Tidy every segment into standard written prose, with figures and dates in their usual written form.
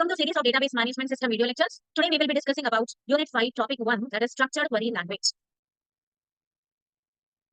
Welcome to series of database management system video lectures. Today we will be discussing about Unit 5, Topic 1, that is structured query language.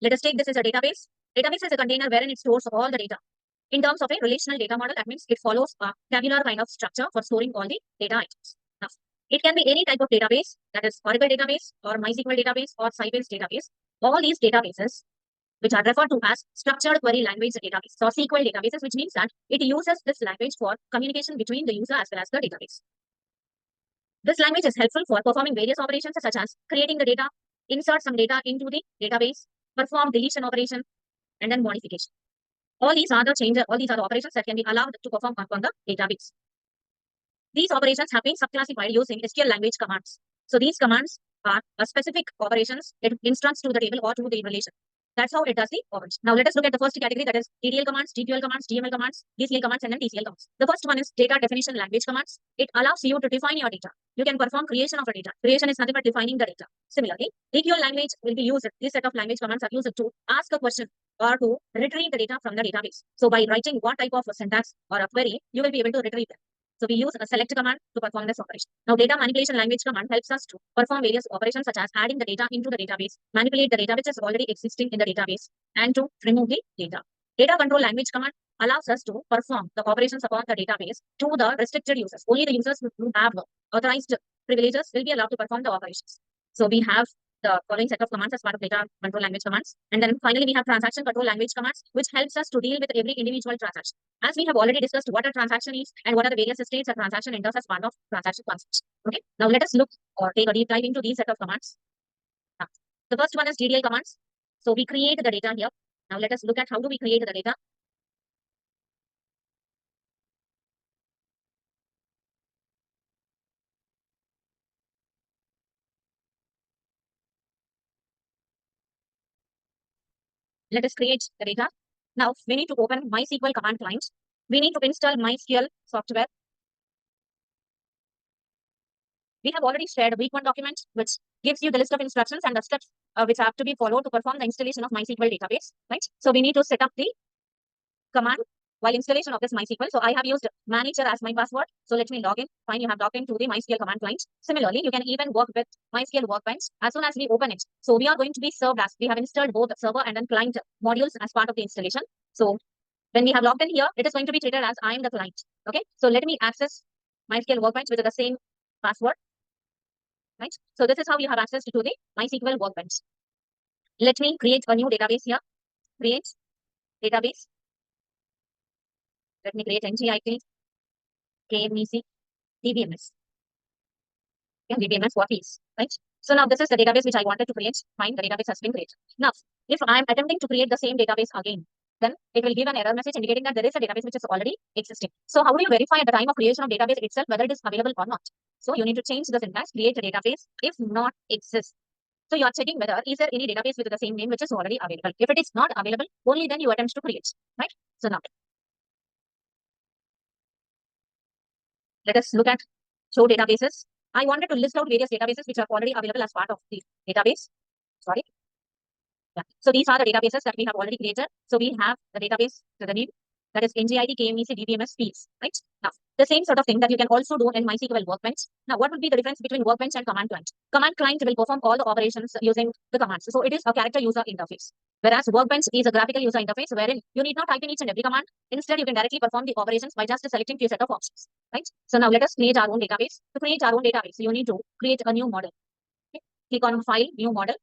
Let us take this as a database. Database is a container wherein it stores all the data. In terms of a relational data model, that means it follows a tabular kind of structure for storing all the data items. Now, it can be any type of database, that is Oracle database or MySQL database or Sybase database. All these databases, which are referred to as structured query language database or SQL databases, which means that it uses this language for communication between the user as well as the database. This language is helpful for performing various operations such as creating the data, insert some data into the database, perform deletion operation, and then modification. All these are the operations that can be allowed to perform upon the database. These operations have been subclassified using SQL language commands. So these commands are specific operations. It instructs to the table or to the relation. That's how it does the operation. Now let us look at the first category, that is ETL commands, GQL commands, DML commands, DCL commands, and then TCL commands. The first one is data definition language commands. It allows you to define your data. You can perform creation of a data. Creation is nothing but defining the data. Similarly, EQL language will be used. This set of language commands are used to ask a question or to retrieve the data from the database. So by writing what type of a syntax or a query, you will be able to retrieve them. So we use a select command to perform this operation. Now data manipulation language command helps us to perform various operations such as adding the data into the database, manipulate the data which is already existing in the database, and to remove the data. Data control language command allows us to perform the operations upon the database to the restricted users. Only the users who have authorized privileges will be allowed to perform the operations. So we have the following set of commands as part of data control language commands. And then finally, we have transaction control language commands, which helps us to deal with every individual transaction. As we have already discussed what a transaction is and what are the various states a transaction enters as part of transaction concepts. Okay. Now let us look or take a deep dive into these set of commands. The first one is DDL commands. So we create the data here. Now let us look at how do we create the data. Let us create the data. Now we need to open MySQL command client. We need to install MySQL software. We have already shared a week 1 document which gives you the list of instructions and the steps which have to be followed to perform the installation of MySQL database, right? So we need to set up the command while installation of this MySQL. So I have used manager as my password. So let me log in. Fine, you have logged into the MySQL command client. Similarly, you can even work with MySQL Workbench as soon as we open it. So we are going to be served as we have installed both the server and then client modules as part of the installation. So when we have logged in here, it is going to be treated as I am the client. Okay, so let me access MySQL Workbench with the same password. Right? So this is how you have access to the MySQL Workbench. Let me create a new database here. Create database. Let me create NGIT, KMEC, DBMS. Okay, DBMS what is, right? So now this is the database which I wanted to create. Fine, the database has been created. Now, if I'm attempting to create the same database again, then it will give an error message indicating that there is a database which is already existing. So how do you verify at the time of creation of database itself whether it is available or not? So you need to change the syntax, create a database, if not exists. So you are checking whether is there any database with the same name which is already available. If it is not available, only then you attempt to create, right? So now, let us look at show databases. I wanted to list out various databases which are already available as part of the database. Sorry. Yeah. So these are the databases that we have already created. So we have the database to the name, that is NGIT, KMEC, DBMS fields, right? Now, the same sort of thing that you can also do in MySQL Workbench. Now, what would be the difference between Workbench and Command Client? Command Client will perform all the operations using the commands. So it is a character user interface. Whereas Workbench is a graphical user interface wherein you need not type in each and every command. Instead, you can directly perform the operations by just selecting few set of options, right? So now let us create our own database. To create our own database, you need to create a new model. Okay? Click on File, New Model.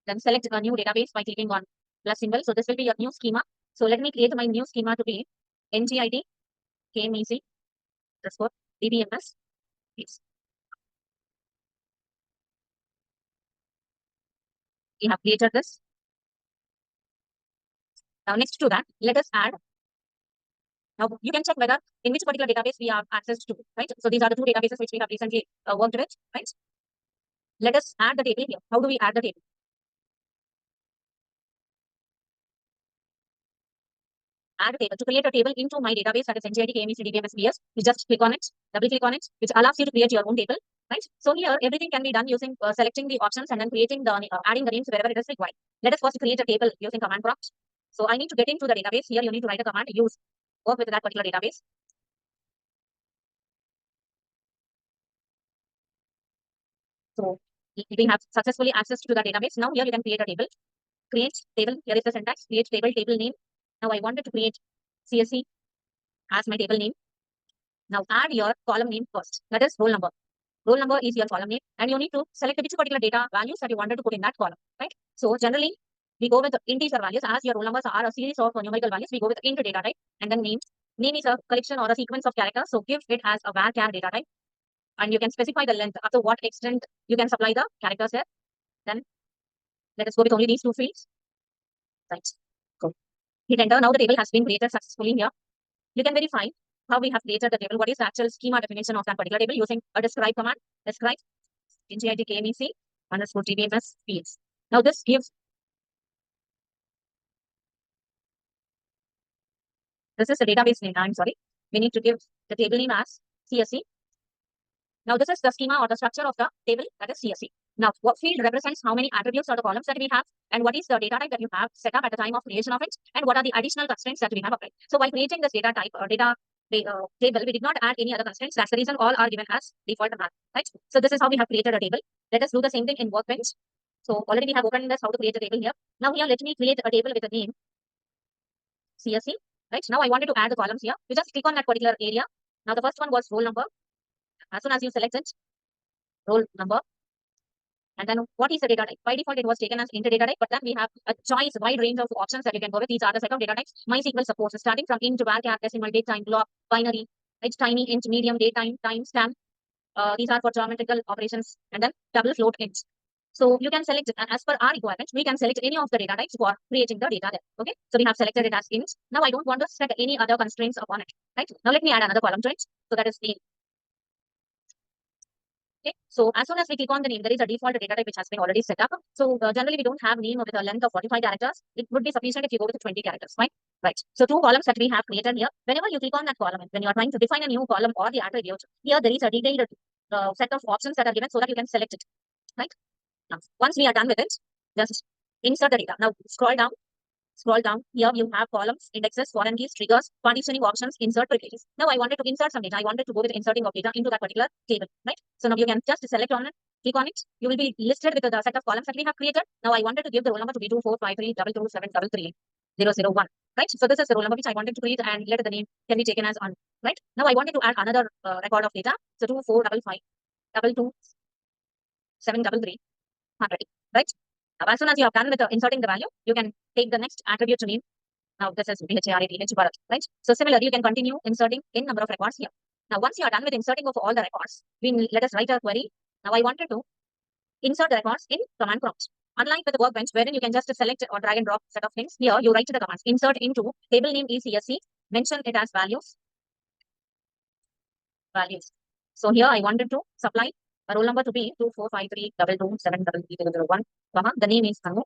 Then select a new database by clicking on plus symbol. So this will be your new schema. So let me create my new schema to be NGIT, KMEC, underscore DBMS. Please. We have created this. Now next to that, let us add. Now you can check whether in which particular database we have access to, right? So these are the two databases which we have recently worked with, right? Let us add the table here. How do we add the table? Add a table. To create a table into my database, that is NGIT, KMEC, DBMS, PS, you just click on it, double click on it, which allows you to create your own table, right? So here, everything can be done using selecting the options and then creating the adding the names wherever it is required. Let us first create a table using command prompt. So I need to get into the database. Here, you need to write a command, work with that particular database. So we have successfully accessed to the database. Now here you can create a table. Create table. Here is the syntax. Create table, table name. Now I wanted to create CSC as my table name. Now add your column name first. That is roll number. Roll number is your column name, and you need to select which particular data values that you wanted to put in that column, right? So generally, we go with the integer values as your roll numbers are a series of numerical values. We go with int data type, and then name. Name is a collection or a sequence of characters, so give it as a varchar data type, and you can specify the length up to what extent you can supply the characters there. Then let us go with only these two fields. Right. Go. Hit enter. Now the table has been created successfully here. You can verify how we have created the table. What is the actual schema definition of that particular table using a describe command. Describe ngidkmec underscore tbms fields. Now this gives, this is the database name. I'm sorry. We need to give the table name as CSC. Now this is the schema or the structure of the table, that is CSC. Now what field represents how many attributes or the columns that we have, and what is the data type that you have set up at the time of creation of it, and what are the additional constraints that we have applied. So while creating this data type or data table, we did not add any other constraints. That's the reason all are given as default command, right? So this is how we have created a table. Let us do the same thing in Workbench. So already we have opened this how to create a table here. Now here let me create a table with a name CSC, right? Now I wanted to add the columns here. You just click on that particular area. Now the first one was roll number. As soon as you select it, roll number, and then what is the data type? By default, it was taken as int data type, but then we have a choice, wide range of options that you can go with. These are the set of data types. MySQL supports starting from int, varchar, decimal, datetime, block, binary, it's tiny, int, medium, datetime, timestamp. These are for geometrical operations, and then double float int. So you can select, as per our requirement, we can select any of the data types for creating the data there. Okay, so we have selected it as int. Now I don't want to set any other constraints upon it. Right, now let me add another column to it. So that is the. Okay, so as soon as we click on the name, there is a default data type which has been already set up. So generally we don't have name with a length of 45 characters. It would be sufficient if you go with 20 characters, fine? Right. So two columns that we have created here. Whenever you click on that column, when you are trying to define a new column or the attribute, here there is a detailed set of options that are given so that you can select it, right? Now, once we are done with it, just insert the data. Now scroll down. Scroll down. Here you have columns, indexes, foreign keys, triggers, partitioning options, insert privileges. Now I wanted to insert some data. I wanted to go with inserting of data into that particular table, right? So now you can just select on it, click on it. You will be listed with the set of columns that we have created. Now I wanted to give the roll number to be 245322733 right? So this is the roll number which I wanted to create, and let the name can be taken as on, right? Now I wanted to add another record of data. So 245522733, right? Now, as soon as you have done with inserting the value, you can take the next attribute to name. Now this is BHARATH Bharat, right? So similarly, you can continue inserting in number of records here. Now once you are done with inserting of all the records, let us write a query. Now I wanted to insert the records in command prompt. Unlike with the Workbench, wherein you can just select or drag and drop set of things, here you write the commands. Insert into table name is CSC, mention it as values. So here I wanted to supply a roll number to be 24532273301. The name is Kanu.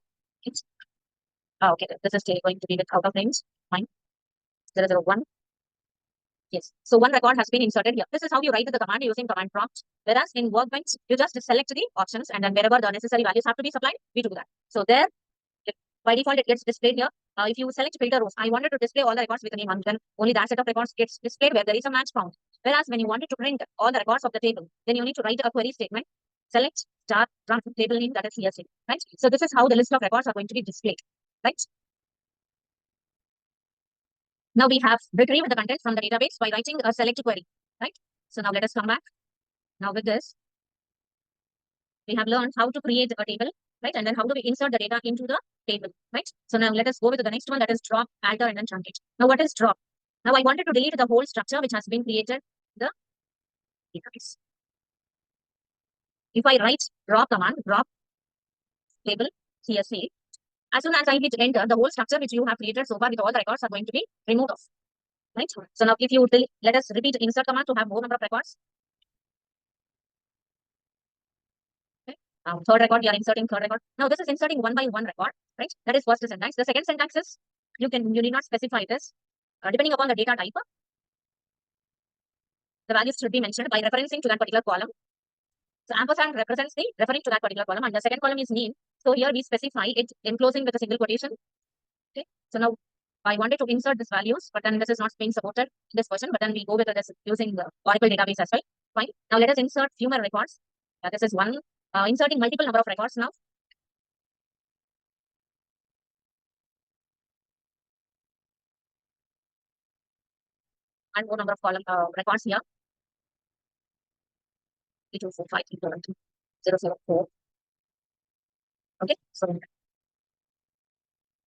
Okay, this is still going to be with out of range. Fine. 001. Yes. So one record has been inserted here. This is how you write the command using command prompt. Whereas in Workbench, you just select the options, and then wherever the necessary values have to be supplied, we do that. So there, by default, it gets displayed here. If you select filter rows, I wanted to display all the records with a name, and then only that set of records gets displayed where there is a match found. Whereas when you wanted to print all the records of the table, then you need to write a query statement, select star run table name, that is CSC, right? So this is how the list of records are going to be displayed, right? Now we have retrieved the content from the database by writing a select query, right? So now let us come back. Now with this, we have learned how to create a table, right? And then how do we insert the data into the table, right? So now let us go with the next one, that is drop, alter, and then truncate. Now what is drop? Now I wanted to delete the whole structure which has been created in the database. If I write drop command, drop table CSC, as soon as I hit enter, the whole structure which you have created so far with all the records are going to be removed off, right? So now if you let us repeat insert command to have more number of records. Okay. Third record, we are inserting third record. Now this is inserting one by one record, right? That is first syntax. The second syntax is you need not specify this. Depending upon the data type, the values should be mentioned by referencing to that particular column. So ampersand represents the referring to that particular column, and the second column is name. So here we specify it enclosing with a single quotation. Okay. So now I wanted to insert these values, but then this is not being supported in this version, but then we go with this using the Oracle database as well. Fine. Now let us insert few more records. This is 1, inserting multiple number of records now. And more number of column records here. 3245322 Okay, so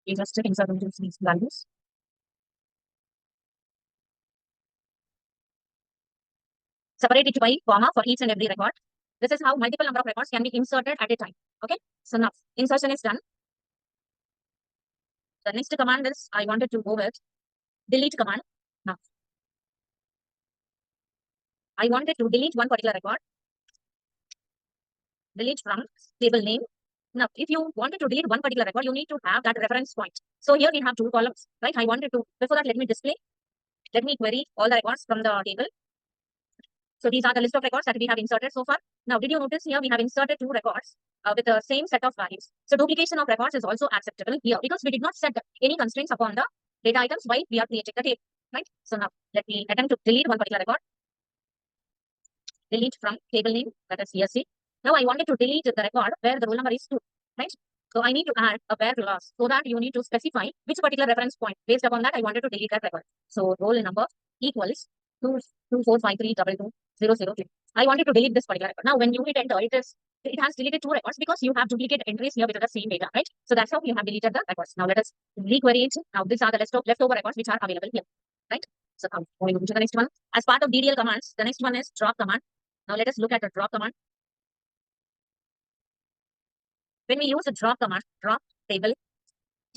you just insert into these values. Separate it by comma for each and every record. This is how multiple number of records can be inserted at a time. Okay, so now insertion is done. The next command is I wanted to go with delete command. Now I wanted to delete one particular record. Delete from table name. Now, if you wanted to delete one particular record, you need to have that reference point. So here we have two columns, right? I wanted to, before that, let me query all the records from the table. So these are the list of records that we have inserted so far. Now, did you notice here we have inserted two records with the same set of values. So duplication of records is also acceptable here because we did not set any constraints upon the data items while we are creating the table, right? So now let me attempt to delete one particular record. Delete from table name, that is CSC. Now I wanted to delete the record where the roll number is 2, right? So I need to add a where clause so that you need to specify which particular reference point. Based upon that, I wanted to delete that record. So roll number equals 224532200. I wanted to delete this particular record. Now when you hit enter, it has deleted two records because you have duplicate entries here with the same data, right? So that's how you have deleted the records. Now let us requery it. Now these are the leftover records which are available here, right? So now going to the next one. As part of DDL commands, the next one is drop command. Now let us look at the drop command. When we use the drop command, drop table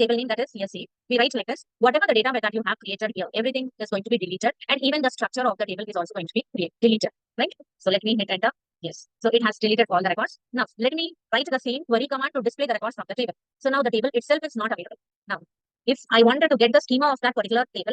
name, that is CSC, we write like this: whatever the data that you have created here, everything is going to be deleted, and even the structure of the table is also going to be deleted, right? So let me hit enter. Yes, so it has deleted all the records. Now let me write the same query command to display the records from the table. So now the table itself is not available. Now, if I wanted to get the schema of that particular table,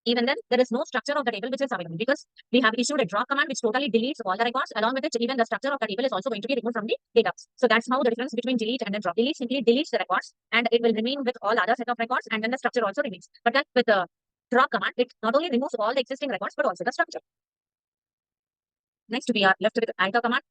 even then there is no structure of the table which is available because we have issued a drop command which totally deletes all the records. Along with it, even the structure of the table is also going to be removed from the data. So that's how the difference between delete and then drop. Delete simply deletes the records and it will remain with all other set of records, and then the structure also remains. But then with the drop command, it not only removes all the existing records but also the structure. Next, we are left with anchor command.